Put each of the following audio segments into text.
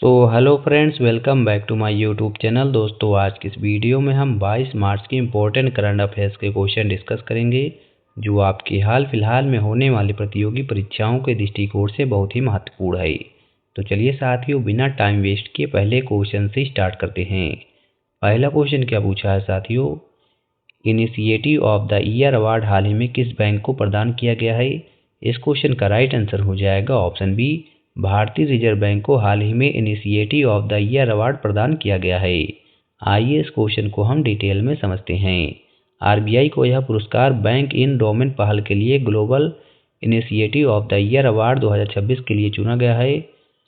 Hello friends, welcome back to my YouTube channel. दोस्तों, आज की इस वीडियो में हम 22 मार्च की इम्पोर्टेंट करंट अफेयर्स के क्वेश्चन डिस्कस करेंगे जो आपकी हाल फिलहाल में होने वाली प्रतियोगी परीक्षाओं के दृष्टिकोण से बहुत ही महत्वपूर्ण है। तो चलिए साथियों, बिना टाइम वेस्ट किए पहले क्वेश्चन से स्टार्ट करते हैं। पहला क्वेश्चन क्या पूछा है साथियों, initiative of the year award हाल ही में किस बैंक को प्रदान किया गया है। इस क्वेश्चन का राइट आंसर हो जाएगा ऑप्शन बी, भारतीय रिजर्व बैंक को हाल ही में initiative of the year award प्रदान किया गया है। आइए इस क्वेश्चन को हम डिटेल में समझते हैं। आरबीआई को यह पुरस्कार बैंक इन डोमेन पहल के लिए global initiative of the year award 2026 के लिए चुना गया है।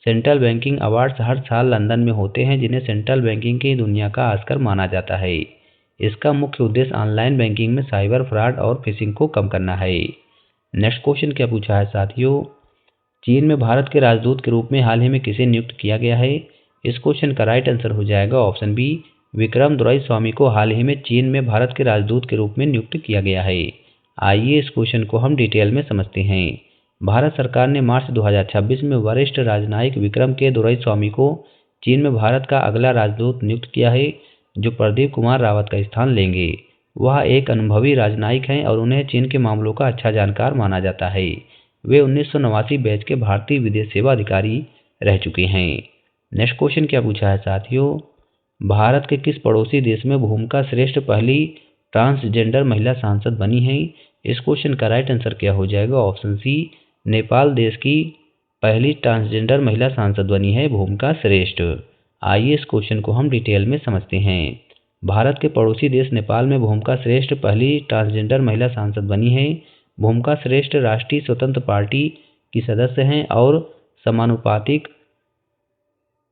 सेंट्रल बैंकिंग अवार्ड्स हर साल लंदन में होते हैं, जिन्हें सेंट्रल बैंकिंग की दुनिया का ऑस्कर माना जाता है। इसका मुख्य उद्देश्य ऑनलाइन बैंकिंग में साइबर फ्रॉड और फिशिंग को कम करना है। नेक्स्ट क्वेश्चन क्या पूछा है साथियों, चीन में भारत के राजदूत के रूप में हाल ही में किसे नियुक्त किया गया है। इस क्वेश्चन का राइट आंसर हो जाएगा ऑप्शन बी, विक्रम दोराईस्वामी को हाल ही में चीन में भारत के राजदूत के रूप में नियुक्त किया गया है। आइए इस क्वेश्चन को हम डिटेल में समझते हैं। भारत सरकार ने मार्च 2026 में वरिष्ठ राजनयिक विक्रम के दोराईस्वामी को चीन में भारत का अगला राजदूत नियुक्त किया है, जो प्रदीप कुमार रावत का स्थान लेंगे। वह एक अनुभवी राजनयिक हैं और उन्हें चीन के मामलों का अच्छा जानकार माना जाता है। वे 1989 बैच के भारतीय विदेश सेवा अधिकारी रह चुके हैं। नेक्स्ट क्वेश्चन क्या पूछा है साथियों, भारत के किस पड़ोसी देश में भूमिका श्रेष्ठ पहली ट्रांसजेंडर महिला सांसद बनी है। इस क्वेश्चन का राइट आंसर क्या हो जाएगा ऑप्शन सी, नेपाल देश की पहली ट्रांसजेंडर महिला सांसद बनी है भूमिका श्रेष्ठ। आइए इस क्वेश्चन को हम डिटेल में समझते हैं। भारत के पड़ोसी देश नेपाल में भूमिका श्रेष्ठ पहली ट्रांसजेंडर महिला सांसद बनी है। भूमिका श्रेष्ठ राष्ट्रीय स्वतंत्र पार्टी की सदस्य हैं और समानुपातिक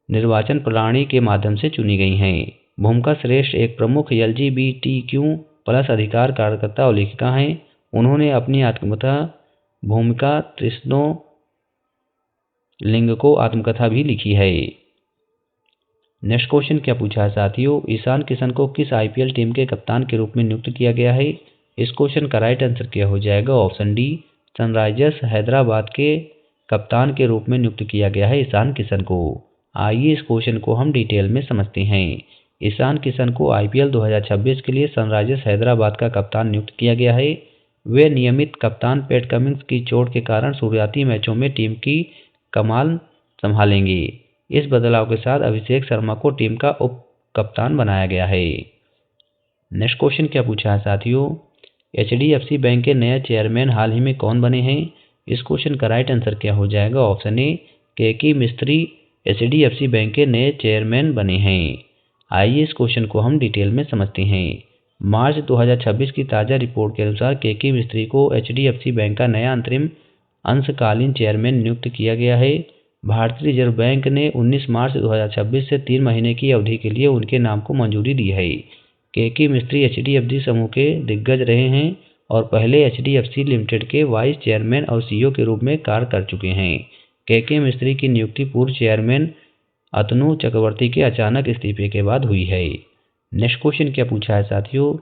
निर्वाचन प्रणाली के माध्यम से चुनी गई हैं। भूमिका श्रेष्ठ एक प्रमुख LGBTQ+ अधिकार कार्यकर्ता और लेखिका हैं। उन्होंने अपनी आत्मकथा भूमिका त्रिशनो लिंग को आत्मकथा भी लिखी है। नेक्स्ट क्वेश्चन क्या पूछा है साथियों, ईशान किशन को किस IPL टीम के कप्तान के रूप में नियुक्त किया गया है। इस क्वेश्चन का राइट आंसर क्या हो जाएगा ऑप्शन डी, सनराइजर्स हैदराबाद के कप्तान के रूप में नियुक्त किया गया है ईशान किशन को। आइए इस क्वेश्चन को हम डिटेल में समझते हैं। ईशान किशन को IPL 2026 के लिए सनराइजर्स हैदराबाद का कप्तान नियुक्त किया गया है। वे नियमित कप्तान पैट कमिंस की चोट के कारण शुरुआती मैचों में टीम की कमान संभालेंगे। इस बदलाव के साथ अभिषेक शर्मा को टीम का उप कप्तान बनाया गया है। नेक्स्ट क्वेश्चन क्या पूछा है साथियों, HDFC बैंक के नए चेयरमैन हाल ही में कौन बने हैं। इस क्वेश्चन का राइट आंसर क्या हो जाएगा ऑप्शन ए, केके मिस्त्री HDFC बैंक के नए चेयरमैन बने हैं। आइए इस क्वेश्चन को हम डिटेल में समझते हैं। मार्च 2026 की ताज़ा रिपोर्ट के अनुसार केके मिस्त्री को HDFC बैंक का नया अंतरिम अंशकालीन चेयरमैन नियुक्त किया गया है। भारतीय रिजर्व बैंक ने 19 मार्च 2026 से 3 महीने की अवधि के लिए उनके नाम को मंजूरी दी है। केके मिस्त्री HDFC समूह के दिग्गज रहे हैं और पहले HDFC लिमिटेड के वाइस चेयरमैन और CEO के रूप में कार्य कर चुके हैं। केके मिस्त्री की नियुक्ति पूर्व चेयरमैन अतनु चक्रवर्ती के अचानक इस्तीफे के बाद हुई है। नेक्स्ट क्वेश्चन क्या पूछा है साथियों,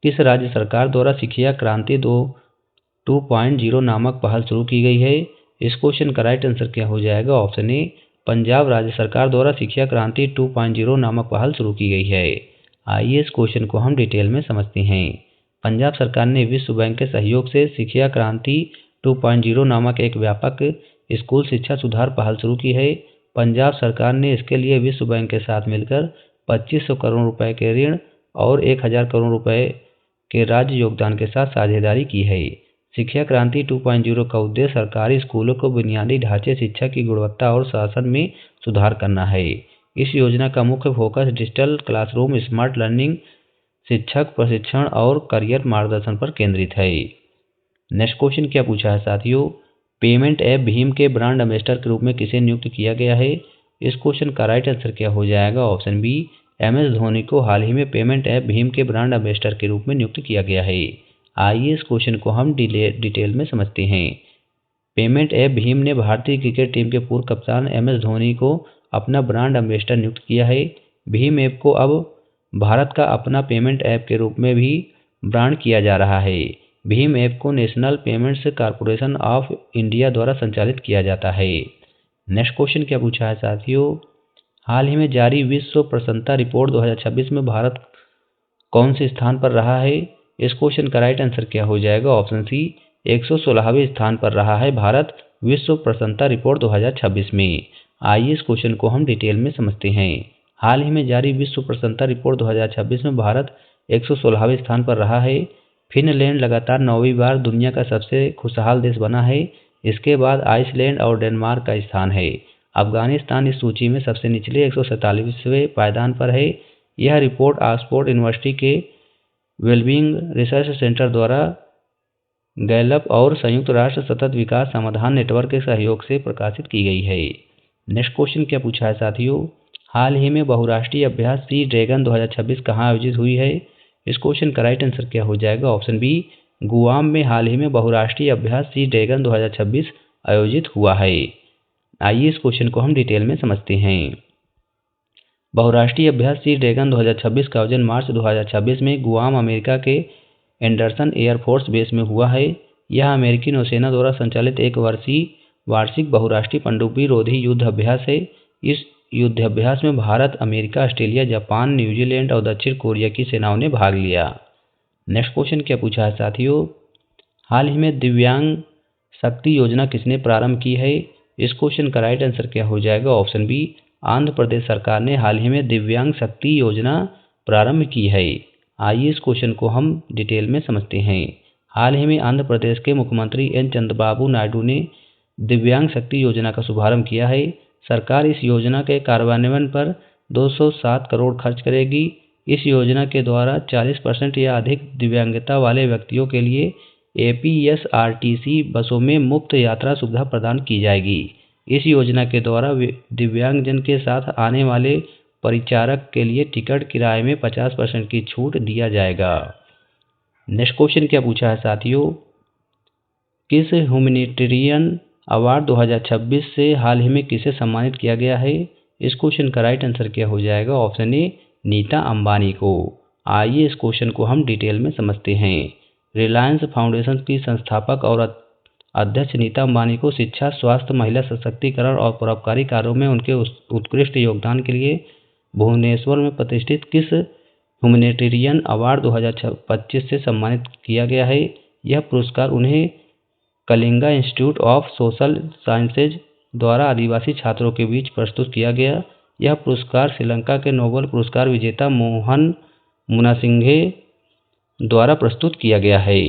किस राज्य सरकार द्वारा शिक्षा क्रांति 2.0 नामक पहल शुरू की गई है। इस क्वेश्चन का राइट आंसर क्या हो जाएगा ऑप्शन ए, पंजाब राज्य सरकार द्वारा शिक्षा क्रांति 2.0 नामक पहल शुरू की गई है। आइए इस क्वेश्चन को हम डिटेल में समझते हैं। पंजाब सरकार ने विश्व बैंक के सहयोग से शिक्षा क्रांति 2.0 नामक एक व्यापक स्कूल शिक्षा सुधार पहल शुरू की है। पंजाब सरकार ने इसके लिए विश्व बैंक के साथ मिलकर 2500 करोड़ रुपए के ऋण और 1000 करोड़ रुपए के राज्य योगदान के साथ साझेदारी की है। शिक्षा क्रांति 2.0 का उद्देश्य सरकारी स्कूलों को बुनियादी ढांचे, शिक्षा की गुणवत्ता और शासन में सुधार करना है। इस योजना का मुख्य focus digital classroom, smart learning, शिक्षक प्रशिक्षण और करियर मार्गदर्शन पर केंद्रित है। नेक्स्ट क्वेश्चन क्या पूछा है साथियों, पेमेंट ऐप भीम के ब्रांड एम्बेसडर के रूप में किसे नियुक्त किया गया है। इस क्वेश्चन का राइट आंसर क्या हो जाएगा ऑप्शन बी, MS धोनी को हाल ही में पेमेंट ऐप भीम के ब्रांड एम्बेसडर के रूप में नियुक्त किया गया है। आइए इस क्वेश्चन को हम डिटेल में समझते हैं। पेमेंट ऐप भीम ने भारतीय क्रिकेट टीम के पूर्व कप्तान MS धोनी को अपना ब्रांड एम्बेसडर नियुक्त किया है। भीम ऐप को अब भारत का अपना पेमेंट ऐप के रूप में भी ब्रांड किया जा रहा है। भीम ऐप को national payments corporation of India द्वारा संचालित किया जाता है। नेक्स्ट क्वेश्चन क्या पूछा है साथियों, हाल ही में जारी विश्व प्रसन्नता रिपोर्ट 2026 में भारत कौन से स्थान पर रहा है। इस क्वेश्चन का राइट आंसर क्या हो जाएगा, ऑप्शन सी 116वें स्थान पर रहा है भारत विश्व प्रसन्नता रिपोर्ट 2026 में। आइए इस क्वेश्चन को हम डिटेल में समझते हैं। हाल ही में जारी विश्व प्रसन्नता रिपोर्ट 2026 में भारत 116वें स्थान पर रहा है। फिनलैंड लगातार 9वीं बार दुनिया का सबसे खुशहाल देश बना है। इसके बाद आइसलैंड और डेनमार्क का स्थान है। अफगानिस्तान इस सूची में सबसे निचले 147वें पायदान पर है। यह रिपोर्ट ऑक्सफोर्ड यूनिवर्सिटी के वेलबींग रिसर्च सेंटर द्वारा गैलप और संयुक्त राष्ट्र सतत विकास समाधान नेटवर्क के सहयोग से प्रकाशित की गई है। नेक्स्ट क्वेश्चन क्या पूछा है साथियों, हाल ही में बहुराष्ट्रीय अभ्यास सी ड्रैगन 2026 कहाँ आयोजित हुई है। इस क्वेश्चन का राइट आंसर क्या हो जाएगा, ऑप्शन बी गुआम में हाल ही में बहुराष्ट्रीय अभ्यास सी ड्रैगन 2026 आयोजित हुआ है। आइए इस क्वेश्चन को हम डिटेल में समझते हैं। बहुराष्ट्रीय अभ्यास सी ड्रैगन 2026 का आयोजन मार्च 2026 में गुआम अमेरिका के एंडरसन एयरफोर्स बेस में हुआ है। यह अमेरिकी नौसेना द्वारा संचालित एक वार्षिक बहुराष्ट्रीय पनडुब्बी रोधी युद्ध अभ्यास है। इस युद्धाभ्यास में Bharat, America, Australia, Japan, New Zealand और दक्षिण कोरिया की सेनाओं ने भाग लिया। नेक्स्ट क्वेश्चन क्या पूछा है साथियों, हाल ही में दिव्यांग शक्ति योजना किसने प्रारंभ की है। इस क्वेश्चन का राइट आंसर क्या हो जाएगा, ऑप्शन बी आंध्र प्रदेश सरकार ने हाल ही में दिव्यांग शक्ति योजना प्रारंभ की है। आइए इस क्वेश्चन को हम डिटेल में समझते हैं। हाल ही में आंध्र प्रदेश के मुख्यमंत्री एन चंद्रबाबू नायडू ने दिव्यांग शक्ति योजना का शुभारंभ किया है। सरकार इस योजना के कार्यान्वयन पर 207 करोड़ खर्च करेगी। इस योजना के द्वारा 40% या अधिक दिव्यांगता वाले व्यक्तियों के लिए एपीएसआरटीसी बसों में मुफ्त यात्रा सुविधा प्रदान की जाएगी। इस योजना के द्वारा दिव्यांगजन के साथ आने वाले परिचारक के लिए टिकट किराए में 50% की छूट दिया जाएगा। नेक्स्ट क्वेश्चन क्या पूछा है साथियों, किस ह्यूमैनिटेरियन अवार्ड 2026 से हाल ही में किसे सम्मानित किया गया है। इस क्वेश्चन का राइट आंसर क्या हो जाएगा, ऑप्शन ए नीता अंबानी को। आइए इस क्वेश्चन को हम डिटेल में समझते हैं। रिलायंस फाउंडेशन की संस्थापक और अध्यक्ष नीता अंबानी को शिक्षा, स्वास्थ्य, महिला सशक्तिकरण और परोपकारी कार्यों में उनके उत्कृष्ट योगदान के लिए भुवनेश्वर में प्रतिष्ठित किस ह्यूमैनिटेरियन अवार्ड 2025 से सम्मानित किया गया है। यह पुरस्कार उन्हें Kalinga institute of social sciences द्वारा आदिवासी छात्रों के बीच प्रस्तुत किया गया। यह पुरस्कार श्रीलंका के नोबेल पुरस्कार विजेता मोहन मुनासिंघे द्वारा प्रस्तुत किया गया है।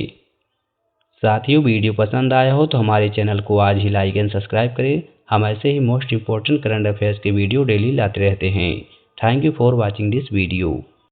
साथियों, वीडियो पसंद आया हो तो हमारे चैनल को आज ही लाइक एंड सब्सक्राइब करें। हम ऐसे ही मोस्ट इंपॉर्टेंट करंट अफेयर्स के वीडियो डेली लाते रहते हैं। Thank you for watching this video.